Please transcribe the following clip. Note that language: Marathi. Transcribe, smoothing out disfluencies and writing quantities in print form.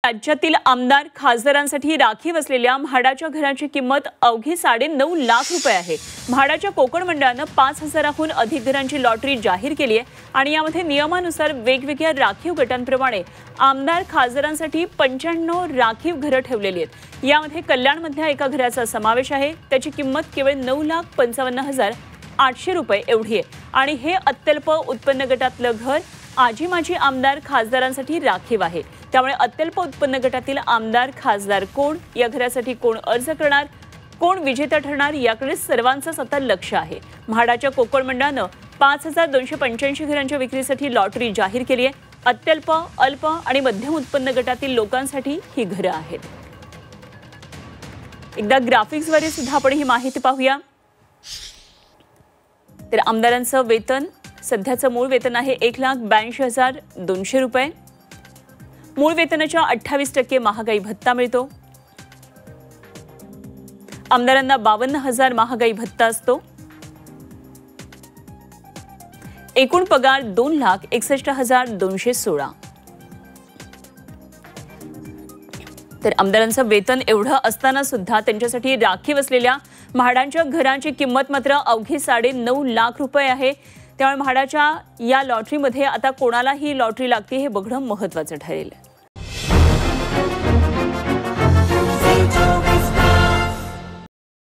राज्यातील आमदार खासदारांसाठी राखीव असलेल्या म्हाडाच्या घराची किंमत अवघी 9.5 लाख रुपये आहे। म्हाडाच्या कोकण मंडळानं 5,000हून अधिक घरांची लॉटरी जाहीर केली आहे आणि यामध्ये नियमानुसार वेगवेगळ्या राखीव गटांप्रमाणे आमदार खासदारांसाठी 95 राखीव घरं ठेवलेली आहेत। यामध्ये कल्याणमधल्या एका घराचा समावेश आहे। त्याची किंमत केवळ 9,55,800 रुपये एवढी आहे आणि हे अत्यल्प उत्पन्न गटातलं घर आजी माजी आमदार खासदारांसाठी राखीव आहे। त्यामुळे अत्यल्प उत्पन्न गटातील आमदार खासदार कोण, या घरासाठी कोण अर्ज करणार, कोण विजेता ठरणार याकडे सर्वांचंच आता लक्ष आहे। म्हाडाच्या कोकण मंडळानं 5,285 घरांच्या विक्रीसाठी लॉटरी जाहीर केली आहे। अत्यल्प, अल्प आणि मध्यम उत्पन्न गटातील लोकांसाठी ही घरं आहेत। एकदा ग्राफिक्सद्वारे सुद्धा आपण ही माहिती पाहूया। तर आमदारांचं वेतन सध्याचं मूळ वेतन आहे 1,82,200 रुपये। मूळ वेतनाच्या 28% महागाई भत्ता मिळतो। आमदारांना 52,000 महागाई भत्ता असतो। एकूण पगार 2,61,216। तर आमदारांचं वेतन एवढं असताना सुद्धा त्यांच्यासाठी राखीव असलेल्या म्हाडांच्या घरांची किंमत मात्र अवघी 9.5 लाख रुपये आहे। त्यामुळे म्हाडाच्या या लॉटरीमध्ये आता कोणाला ही लॉटरी लागते हे बघणं महत्त्वाचं ठरेल।